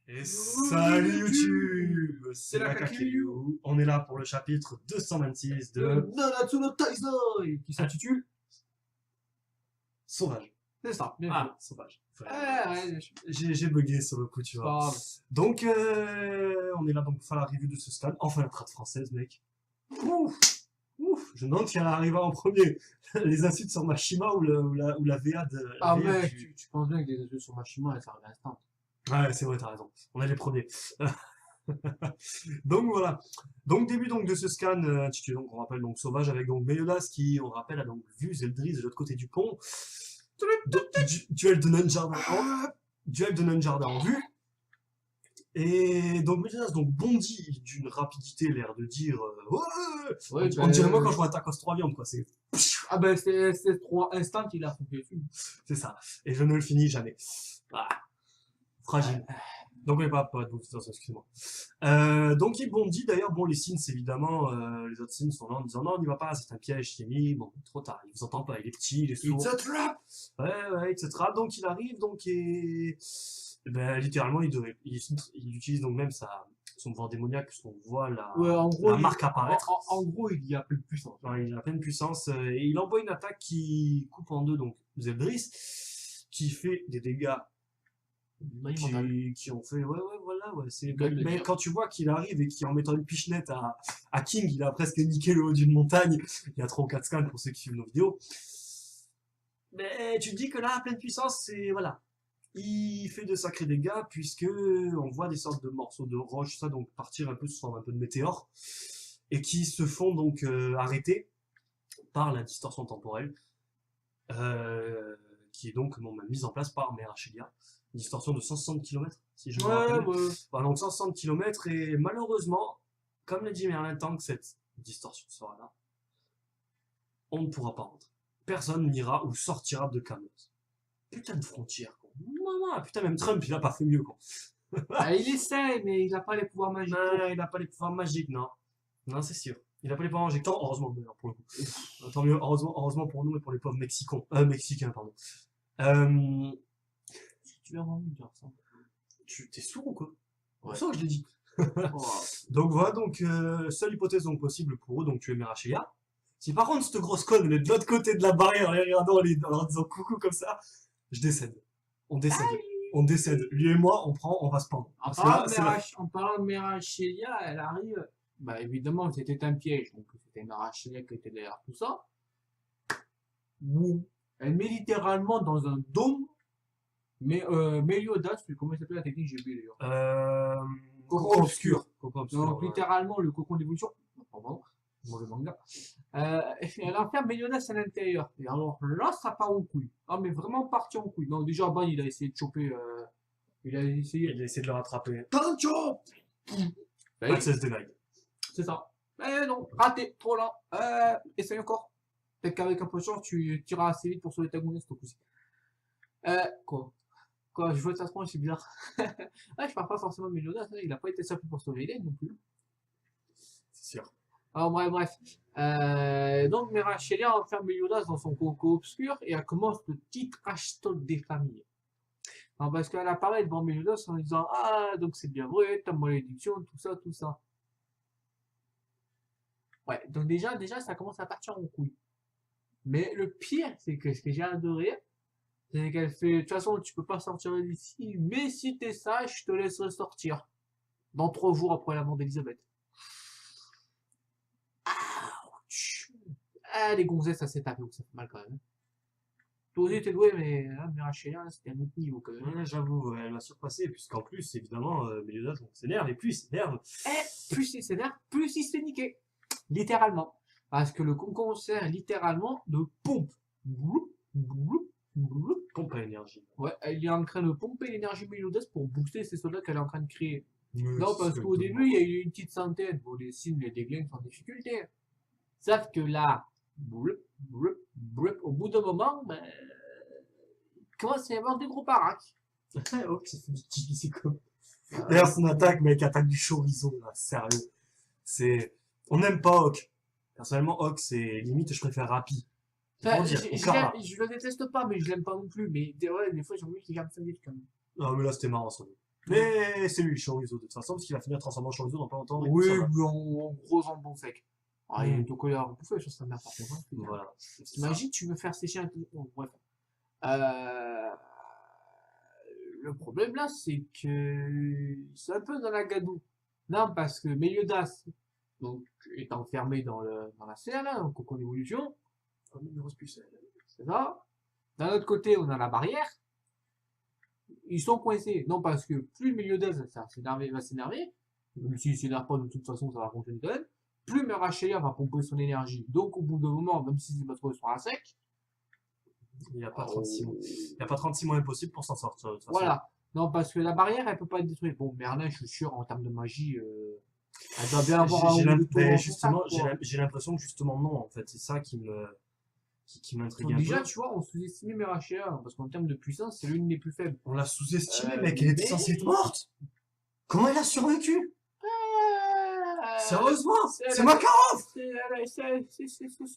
Et salut YouTube, c'est la Kakelu. On est là pour le chapitre 226 de Nanatsu no Taizai qui s'intitule Sauvage. C'est ça, bien Ah, Sauvage. ouais, J'ai bugué sur le coup, tu vois. pas Donc, on est là donc pour faire la review de ce scan. Enfin, la trad française, mec. Ouf, ouf. Je me demande qui arrivera en premier. Les insultes sur Mashima ou la VA de. Ah VA mec, tu penses bien que les jeux sur Machima, elles servent à l'instant. Ouais, c'est vrai, t'as raison. On est les premiers. Donc voilà. Donc début donc de ce scan intitulé donc on rappelle donc Sauvage avec donc Meliodas qui on rappelle a donc vu Zeldris de l'autre côté du pont. Duel de Nunjardin en vue. Et donc Meliodas donc bondit d'une rapidité, l'air de dire ouais, on dirait moi quand je vois un tacos 3 viandes quoi, c'est Ah ben c'est 3 instants qu'il a foncé dessus. c'est ça. Et je ne le finis jamais. Ah, fragile. Donc, oui, pas de bouffe, excusez-moi. Donc, il bondit. D'ailleurs, bon, les signes, évidemment, les autres signes sont là en disant non, on n'y va pas, c'est un piège, c'est mis. Bon, trop tard, il vous entend pas, il est petit, il est sourd. It's a trap. Ouais, etc. Donc, il arrive, donc, et ben, littéralement, il utilise donc même son pouvoir démoniaque, parce qu'on voit Ouais, en gros, la marque apparaître. En gros, il y a plein de puissance. Ouais, il a pleine puissance, et il envoie une attaque qui coupe en deux, donc, Zeldris, qui fait des dégâts qui ont fait voilà c'est mais quand tu vois qu'il arrive et qu'en mettant une pichenette à King il a presque niqué le haut d'une montagne, il y a 3 ou 4 scans pour ceux qui suivent nos vidéos, mais tu te dis que là à pleine puissance c'est voilà, il fait de sacrés dégâts puisque on voit des sortes de morceaux de roche ça donc partir un peu sous forme un peu de météore et qui se font donc arrêter par la distorsion temporelle qui est donc mise en place par Merachelia. Distorsion de 160 km, si je me rappelle. Ouais. Voilà, donc 160 km, et malheureusement, comme l'a dit Merlin, tant que cette distorsion sera là, on ne pourra pas rentrer. Personne n'ira ou sortira de Camelot. Putain de frontière, quoi. Maman, putain, même Trump, il a pas fait mieux, quoi. Ah, il essaye, mais il n'a pas les pouvoirs magiques. Non, il n'a pas les pouvoirs magiques, non. Non, c'est sûr. Il n'a pas les pouvoirs magiques. Tant, heureusement, d'ailleurs, pour le coup. Tant mieux, heureusement pour nous et pour les pauvres Mexicains, pardon. Tu vas vraiment me dire ça. T'es sourd ou quoi? Ouais. C'est ça que je l'ai dit. Oh. Donc voilà, donc seule hypothèse donc possible pour eux, donc tuer Merachelia. Si par contre cette grosse conne elle est de l'autre côté de la barrière en les regardant en leur disant coucou comme ça, je décède. On décède. On décède. Lui et moi, on va se pendre. En parlant de Merachelia, elle arrive. Bah évidemment, c'était un piège, donc c'était Merachelia qui était derrière tout ça. Boum. Elle met littéralement dans un dôme. Mais Meliodas, comment il s'appelle la technique, j'ai oublié d'ailleurs. Cocon obscur. Donc littéralement le cocon d'évolution. Pardon, mauvais manga. Elle enferme Meliodas à l'intérieur. Et alors là, ça part en couille. Ah mais vraiment parti en couille. Non déjà Ban il a essayé de choper. Il a essayé de le rattraper. Tancho. Access denied. C'est ça. Mais non, raté, trop lent. Essaye encore. Peut-être qu'avec un peu de chance, tu tireras assez vite pour sauver ta gonesse au coup-ci. Quoi, je vois que ça se prend, c'est bizarre. Ouais, je parle pas forcément de Meliodas, il a pas été simple pour sauver Hélène non plus. C'est sûr. Alors bref. Donc Merachelia enferme Meliodas dans son coco obscur et elle commence le petit trash talk des familles. Alors, parce qu'elle apparaît devant Meliodas en disant ah donc c'est bien vrai, ta malédiction, tout ça. Ouais, donc déjà ça commence à partir en couille. Mais le pire, c'est que ce que j'ai adoré, c'est qu'elle fait, de toute façon, tu peux pas sortir d'ici, mais si t'es sage, je te laisserai sortir. Dans 3 jours après la mort d'Elisabeth. Ouch. Ah, les gonzesses, ça s'est tapé, ça fait mal quand même. Toi aussi, t'es doué, mais Merachelia, c'était un autre niveau quand même. Ouais, j'avoue, elle m'a surpassé, puisqu'en plus, évidemment, Meliodas s'énerve, et plus il s'énerve. Plus il s'énerve, plus il se fait niquer. Littéralement. Parce que le concon sert littéralement de pompe. Pompe à énergie. Ouais, elle est en train de pomper l'énergie Meliodas pour booster ces soldats qu'elle est en train de créer. Mais non, parce qu'au début, il y a eu une petite centaine. Bon, les signes, les déglingues sont en difficulté. Sauf que là, au bout d'un moment, ben, il commence à y avoir des gros baraques. Oh, ça fait du kiwi, c'est comme. D'ailleurs, son attaque, mec, attaque du chorizo, là, sérieux. On n'aime pas Hawk. Personnellement, Hawk, c'est limite, je préfère Rappi. Enfin, je le déteste pas, mais je l'aime pas non plus. Mais ouais, des fois, j'ai envie qu'il garde sa vie quand même. Non, mais là, c'était marrant, ça. Mais c'est lui, Chorizo, de toute façon, parce qu'il va finir transformant en Chorizo dans pas longtemps. et Oui, ça va. mais en gros jambon sec. Ah, il y a Mm. donc il a bouffé sur sa mère par contre. Hein, putain. Voilà. C'est ça. T'imagines, tu veux faire sécher un. Bon, bref. Euh, Le problème là, c'est que c'est un peu dans la gadoue. Non, parce que Meliodas, donc, est enfermé dans la serre, là, dans le cocon d'évolution. Oh, mais il ne reste plus celle. C'est ça. D'un autre côté, on a la barrière. Ils sont coincés. Non, parce que plus Meliodas va s'énerver, même s'il s'énerve pas de toute façon, ça va fonctionner quand même. Plus Merachelia va pomper son énergie. Donc, au bout d'un moment, même s'il va trouver sur la sec, Il n'y a pas 36 mois. Il n'y a pas 36 mois impossibles pour s'en sortir, de toute façon. voilà. Non, parce que la barrière, elle peut pas être détruite. Bon, Merlin, je suis sûr, en termes de magie, elle doit bien avoir J'ai un ou deux tours mais en justement, contact, quoi. j'ai l'impression que justement non, en fait. C'est ça qui m'intrigue Donc, un déjà, peu. tu vois, on sous-estimait Merachelia, parce qu'en termes de puissance, c'est l'une des plus faibles. On l'a sous-estimé, Euh, mec. Elle était mais- censée être morte. Comment elle a survécu? Sérieusement? C'est la- Makarov! C'est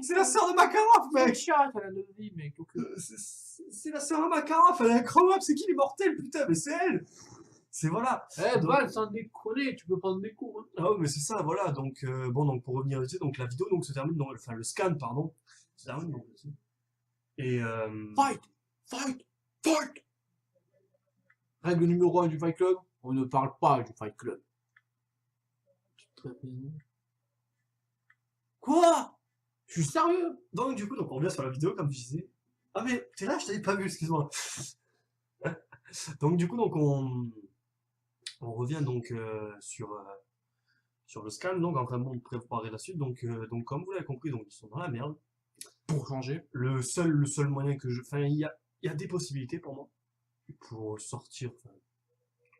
C'est la sœur de Makarov, mec! mec! Chat, elle a 9 vies, mec. Donc, C'est la sœur de Makarov, elle est incroyable. C'est qui l'immortel, putain? Mais c'est elle! C'est voilà. Donc- Val, sans déconner, tu peux prendre des coups. Hein. Ah ouais, mais c'est ça, voilà. Donc, bon, donc pour revenir là-dessus, donc la vidéo donc, se termine, enfin le scan, pardon, se termine donc là-dessus. Et Fight! Fight! Fight! Règle numéro 1 du Fight Club, on ne parle pas du Fight Club. Quoi? Je suis sérieux? donc du coup, donc on revient sur la vidéo comme je disais. Ah mais t'es là, je t'avais pas vu, excuse-moi. Donc du coup, donc on revient donc sur le scan, donc en train de préparer la suite. Donc comme vous l'avez compris, donc ils sont dans la merde. Pour changer. Le seul moyen que enfin il y a des possibilités pour moi pour sortir, enfin,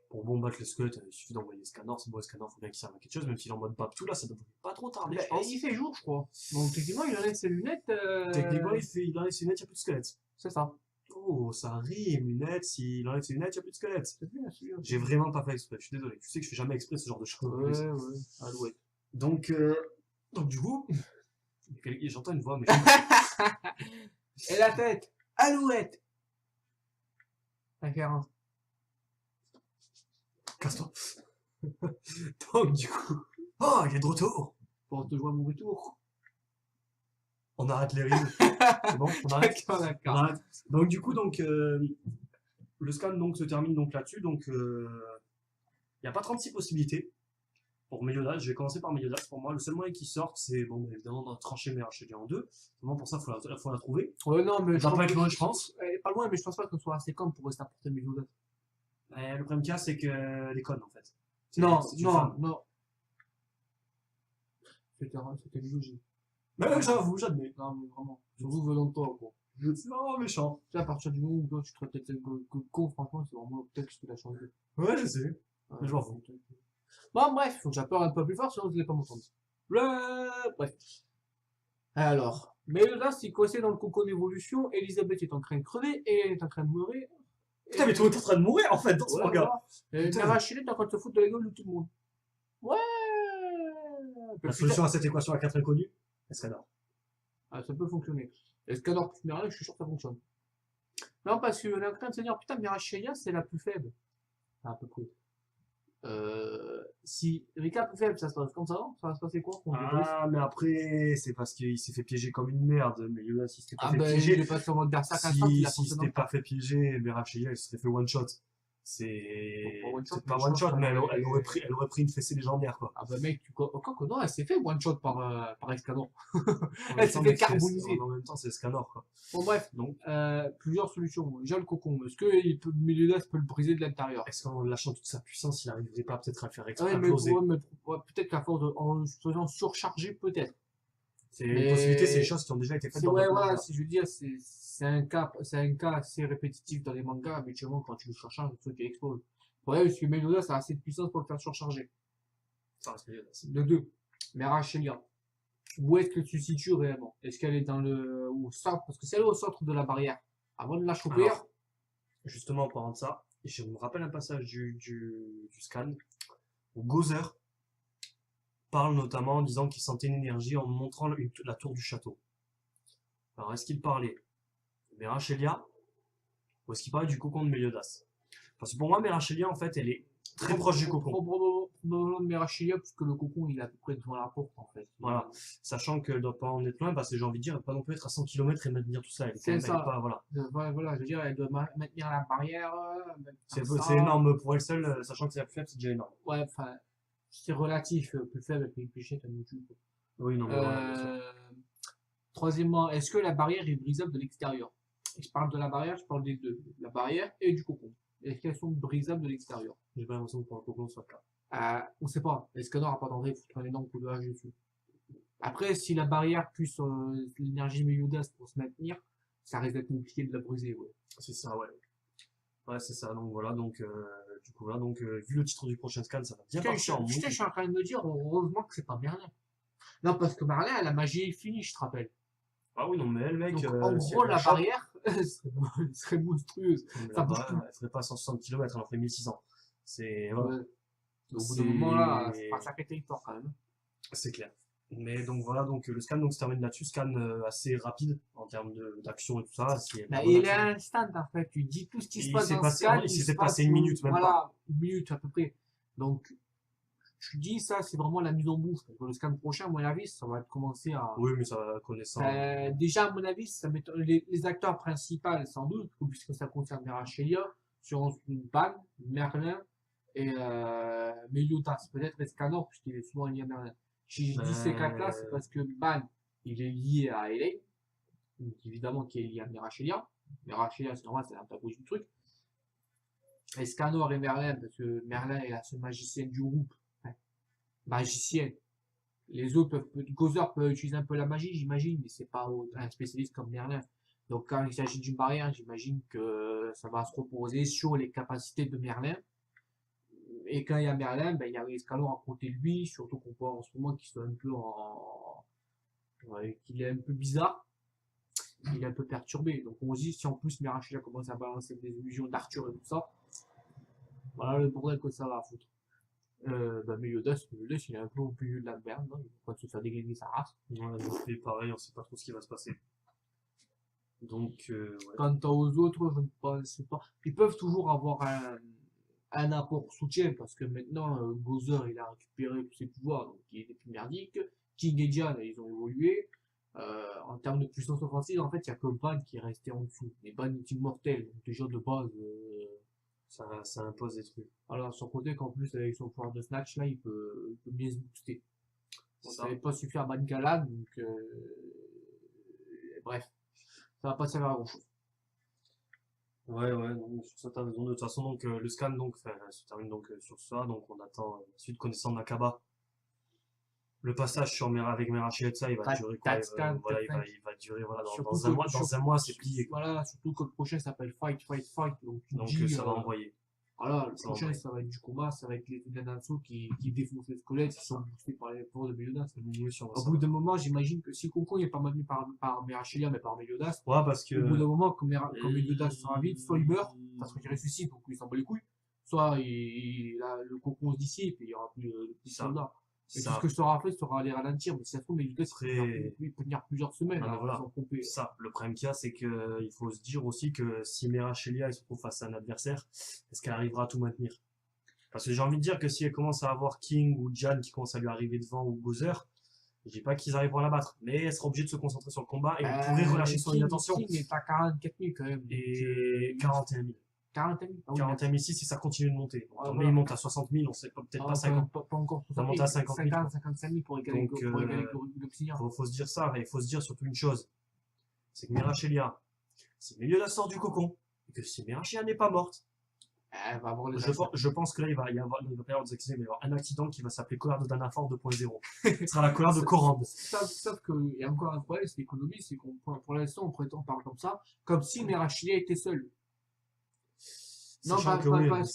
pour combattre les squelettes, il suffit d'envoyer les scanners. C'est bon, les scanners, faut bien qu'ils servent à quelque chose, même s'il est en mode bap tout là, ça devrait pas trop tarder, je pense. Il fait jour, je crois. Donc, techniquement, il enlève ses lunettes. Techniquement, il enlève ses lunettes, il n'y a plus de squelettes. C'est ça. Oh, ça rime, lunettes, s'il enlève ses lunettes, il n'y a plus de squelettes. C'est bien, celui-là. J'ai vraiment pas fait exprès, je suis désolé. Tu sais que je fais jamais exprès ce genre de choses. Ouais, ouais. Alouette. Donc du coup, j'entends une voix, mais Et la tête? Alouette! Référence. casse-toi. Donc du coup, oh, il est de retour. Pour te jouer à mon retour. On arrête les rimes. C'est bon, on arrête. D'accord, On d'accord. arrête. Donc du coup, donc le scan donc se termine donc là-dessus. Donc il n'y a pas 36 possibilités pour Meliodas. Je vais commencer par Meliodas. Pour moi, le seul moyen qui sorte, c'est bon, évidemment, de trancher Merachelia en deux. Vraiment pour ça, faut la trouver. Ouais, non, mais Ça va pas être loin, je pense. Elle est pas loin, mais je pense pas qu'on soit assez con pour rester à portée de Meliodas. Le problème qu'il y a, c'est qu'elle est conne en fait. Non, C'est une non, femme. non. C'était logique. Mais j'avoue, j'admets. Non, mais vraiment. Surtout venant de toi, quoi. C'est vraiment méchant. Tu sais, à partir du moment où toi, tu te traites que con, franchement, c'est vraiment peut-être ce qu'il a changé. Ouais, je sais. Mais je m'en fous. Bon, bref, faut que j'apporte un peu plus fort, sinon je l'ai pas m'entendre. Bref. Alors, Meliodas, il coincé dans le cocon d'évolution, Elisabeth est en train de crever, et elle est en train de mourir. Putain, mais tout le monde est en train de mourir en fait dans ce Ouais, manga. voilà. Et Putain. Merachelia est en train de se foutre de la gueule de tout le monde. Ouais. La solution à cette équation à 4 inconnus, Escanor. Ah, ça peut fonctionner. Escanor plus Merlin, je suis sûr que ça fonctionne. Non, parce qu'on est en train de se dire, putain, Merachelia, c'est la plus faible. À peu près. Si Rika est plus faible, ça se passe comme ça va se passer quoi qu'on débriefe Ah, mais après, c'est parce qu'il s'est fait piéger comme une merde. Mais là, si c'était pas Ah fait ben, il piéger, est passé en mode Berserk instant, il a si fonctionné c'était dans pas fait piéger, Merachelia, il se serait fait one shot. C'est Bon, pas one shot, c'est pas mais one je shot, pense mais qu'elle elle aurait pris une fessée légendaire, quoi. Ah bah mec, encore que non, elle s'est fait one shot par Escanor. En Elle même s'est temps, fait mec, carboniser. En même temps, c'est Escanor, quoi. Bon bref, Donc, plusieurs solutions. Déjà le cocon, est-ce que Meliodas peut le briser de l'intérieur? est-ce qu'en lâchant toute sa puissance, il arriverait pas peut-être à le faire Ouais, mais, exploser? ouais, peut-être qu'à force en se faisant surcharger, peut-être. C'est Mais- une possibilité, c'est des choses qui ont déjà été faites C'est dans ouais, d'autres voilà, mangas. si je veux dire, c'est un cas assez répétitif dans les mangas. Habituellement, quand tu le surcharges, le truc il explose. Le problème, c'est que Meliodas a assez de puissance pour le faire surcharger. Ça reste Meliodas. De deux. Merachelia. Où est-ce que tu situes réellement? Est-ce qu'elle est dans le, au centre? Parce que si elle est au centre de la barrière, avant de la choper, Alors, justement, en parlant de ça, je me rappelle un passage du scan où Gozer parle notamment en disant qu'il sentait une énergie en montrant la tour du château. Alors, est-ce qu'il parlait de Merachelia ou est-ce qu'il parlait du cocon de Meliodas? Parce que pour moi, Merachelia, en fait, elle est Très proche du cocon. Probablement de Merachilia, puisque le cocon il est à peu près devant la porte en fait. Voilà. Sachant qu'elle doit pas en être loin, parce que j'ai envie de dire, elle doit pas non plus être à 100 km et maintenir tout ça. Elle est quand même, C'est ça. elle est pas, voilà. Voilà, je veux dire, elle doit maintenir la barrière. C'est énorme pour elle seule, sachant que c'est la plus faible, c'est déjà énorme. Ouais, enfin, c'est relatif, plus faible avec les pêchettes à YouTube. Oui, non, mais voilà, bien sûr. Troisièmement, est-ce que la barrière est brisable de l'extérieur? Je parle de la barrière, je parle des deux, la barrière et du cocon. Est-ce qu'elles sont brisables de l'extérieur? J'ai pas l'impression que pour le cocon, ce soit le cas. On sait pas. L'escanor n'a pas d'entrée, il faut un énorme coup de hache dessus. Après, si la barrière plus l'énergie Meliodas pour se maintenir, ça risque d'être compliqué de la briser, ouais. C'est ça, ouais. Ouais, c'est ça. Donc voilà, donc du coup là, donc vu le titre du prochain scan, ça va bien partir en mouille. Je suis en train de me dire, heureusement que c'est pas Merlin. Non, parce que Merlin, la magie est finie, je te rappelle. Ah oui, non, mais elle, mec. Donc, en gros, la barrière serait monstrueuse. Ça bouge tout. Elle ferait pas 160 km, elle en ferait 1600. C'est. Voilà. Ouais. Au bout d'un moment, là, c'est pas ça qui était fort quand même. C'est clair. Mais donc voilà, donc le scan donc, se termine là-dessus. Scan assez rapide en termes d'action et tout ça. Il est instant en fait. Tu dis tout ce qui se passe dans le scan. Il s'est passé une minute, même pas. Une minute à peu près. Donc, je dis ça, c'est vraiment la mise en bouche. Pour le scan prochain, à mon avis, ça va commencer à. Oui, mais ça va connaître déjà, à mon avis, ça les acteurs principaux, sans doute, puisque ça concerne Merachelia, sur Ban, Merlin et Meliodas. Peut-être Escanor, puisqu'il est souvent lié à Merlin. Si je dis ces quatre-là, c'est parce que Ban, il est lié à Elaine, donc évidemment qui est lié à Merachelia. Merachelia, c'est normal, c'est l'antagoniste du truc. Escanor et Merlin, parce que Merlin est la seule magicienne du groupe. Magicienne. Les autres Gozer peuvent utiliser un peu la magie, j'imagine, mais c'est pas un spécialiste comme Merlin. Donc quand il s'agit d'une barrière, j'imagine que ça va se reposer sur les capacités de Merlin. Et quand il y a Merlin, ben, il y a Escanor à côté de lui, surtout qu'on voit en ce moment qu'il soit un peu qu'il est un peu bizarre. Il est un peu perturbé. Donc on se dit, si en plus Merachelia commence à balancer des illusions d'Arthur et tout ça, voilà le bordel que ça va foutre. Meliodas, il est un peu au milieu de la merde, hein. Il va pas se faire déglinguer sa race. Ouais, donc pareil, on sait pas trop ce qui va se passer. Donc, ouais. Quant aux autres, je ne pense pas. Ils peuvent toujours avoir un apport soutien, parce que maintenant, Gozer, il a récupéré tous ses pouvoirs, donc il était plus merdique. King et Diane, ils ont évolué. En termes de puissance offensive, en fait, il n'y a que Ban qui est resté en dessous. Mais Ban est immortel, donc déjà de base, ça impose des trucs. Alors, sans compter qu'en plus, avec son pouvoir de snatch, là, il peut bien se booster. Bon, ça n'avait pas suffi à Ban Galan, donc bref, ça va pas servir à grand chose. Ouais, donc, sur ça t'as raison. De toute façon, donc le scan donc se termine donc sur ça, donc on attend la suite connaissant Nakaba. Le passage avec Merachelia, il va durer quoi? Il va durer voilà, dans un mois c'est plié. Voilà, surtout que le prochain s'appelle Fight. Donc ça va envoyer. Voilà, le prochain ça va être du combat, ça va être les Nanatsu qui défoncent les squelettes, qui sont boostés par les pouvoirs de Meliodas. Au bout d'un moment, j'imagine que si Koko n'est pas maintenu par Merachelia mais par Meliodas, parce que au bout d'un moment, quand Meliodas sera vide, soit il meurt, parce qu'il ressuscite, donc il s'en bat les couilles, soit le Koko se dissipe et il n'y aura plus de petits soldats. Et tout ce que je t'aurai fait, sera les ralentir, mais si ça se trouve, Meliodas il peut tenir plusieurs semaines. Ça, le problème qu'il y a, c'est qu'il faut se dire aussi que si Merachelia se trouve face à un adversaire, est-ce qu'elle arrivera à tout maintenir? Parce que j'ai envie de dire que si elle commence à avoir King ou Jan qui commence à lui arriver devant ou Gozer, je dis pas qu'ils arriveront à la battre, mais elle sera obligée de se concentrer sur le combat et elle pourrait relâcher son inattention. King est à 44 000 quand même. Et 41 000. 41 000 41 000 si ça continue de monter. Mais il monte à 60 000, on sait peut-être pas 50 000. Pas encore. Ça monte à 50 000. 55 000 pour égaler l'Obsidian. Faut se dire ça, et il faut se dire surtout une chose. C'est que Merachelia, si Meliodas sort du cocon, et que si Merachelia n'est pas morte, elle va avoir je pense que là, il va pas y avoir des accidents, mais il va y avoir un accident qui va s'appeler colère de Danafor 2.0. Ce sera la colère de Corand. Sauf qu'il y a encore un problème, c'est l'économie, c'est qu'on, pour l'instant, on prétend parler comme ça, comme si Merachelia était seule. Non, parce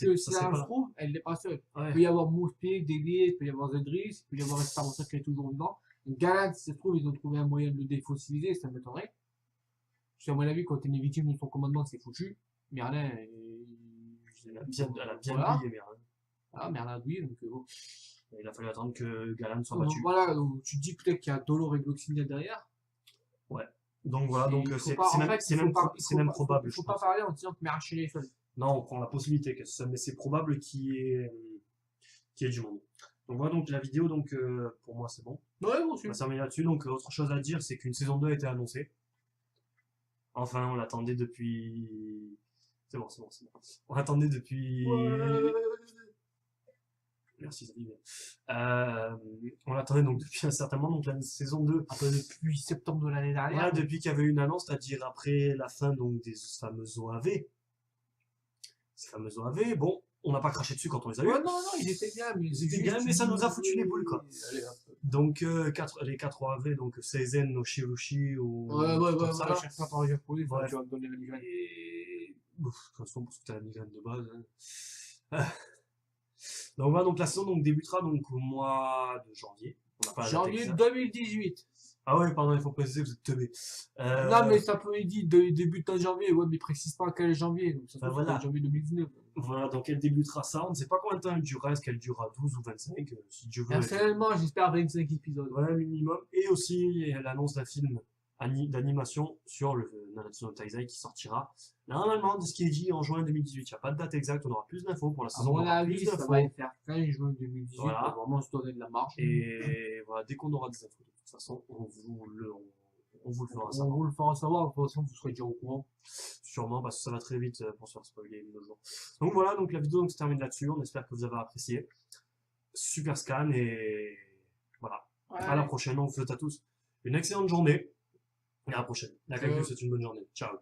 que si elle se trouve, elle n'est pas seule. Il peut y avoir Mouspé, Délié, il peut y avoir Zedris, il peut y avoir Esparosa qui est toujours vivant. Donc Galan, si ça se trouve, ils ont trouvé un moyen de le défossiliser, ça m'étonnerait. Parce qu'à mon avis, quand tu es une victime de son commandement, c'est foutu. Merlin, elle a bien brillé, Merlin. Ah, Merlin a brillé, donc bon. Il a fallu attendre que Galan soit battu. Voilà, donc tu te dis peut-être qu'il y a Dolor et Gloxinia derrière. Ouais. Donc voilà, donc c'est même probable. Il ne faut pas parler en disant que Merachelia est seule. Non, on prend la possibilité que ça, mais c'est probable qu'il y ait du monde. Donc voilà, donc la vidéo, donc pour moi c'est bon. Ouais, bon, On va s'arrêter là-dessus. Donc autre chose à dire, c'est qu'une saison 2 a été annoncée. Enfin, on l'attendait depuis. C'est bon, c'est bon, c'est bon. On l'attendait depuis. Merci Xavier. On l'attendait donc depuis un certain moment, donc la saison 2. Après, depuis septembre de l'année dernière. Voilà, depuis qu'il y avait une annonce, c'est-à-dire après la fin donc des fameux OAV. Ces fameux OAV, bon, on n'a pas craché dessus quand on les a eu. Ouais, non, ils étaient bien, mais Ils étaient bien, mais ça nous a foutu les boules, quoi. Allez, hop. Donc, les 4 OAV, donc Seizen no Shirushi ou. Ouais, comme ça, je là. cherche pas par japonais, Ouais. tu vas me donner la migraine. Et. Ouf, de toute façon, parce que t'as la migraine de base. Hein. Donc voilà, donc la saison donc, débutera donc au mois de janvier. On n'a pas la date Janvier exacte. 2018. Ah ouais, pardon, il faut préciser, vous êtes teubé. Non, mais ça peut être dit débute en janvier, ouais, mais précise pas quel janvier. Donc, ça Ben se voilà. voilà. Janvier 2019. Voilà, donc elle débutera ça. On ne sait pas combien de temps elle durera. Est-ce qu'elle durera 12 ou 25 si Dieu veut. Personnellement, j'espère 25 épisodes. Ouais, minimum. Et aussi l'annonce d'un film d'animation sur le Nanatsu no Taizai qui sortira normalement de ce qui est dit en juin 2018. Il n'y a pas de date exacte, on aura plus d'infos pour la À saison. mon on aura avis, plus ça d'infos. va faire 15 juin 2018 Voilà. pour vraiment se donner de la marche. Et voilà, dès qu'on aura des infos, de toute façon, on vous le fera On savoir. vous le fera savoir, de toute façon, vous serez déjà au courant. Sûrement, parce que ça va très vite pour se faire spoiler nos jours. Donc voilà, donc la vidéo donc, se termine là-dessus. On espère que vous avez apprécié. Super scan et voilà. Ouais. À la prochaine. On vous souhaite à tous une excellente journée. Et à la prochaine. La c'est une bonne journée. Ciao.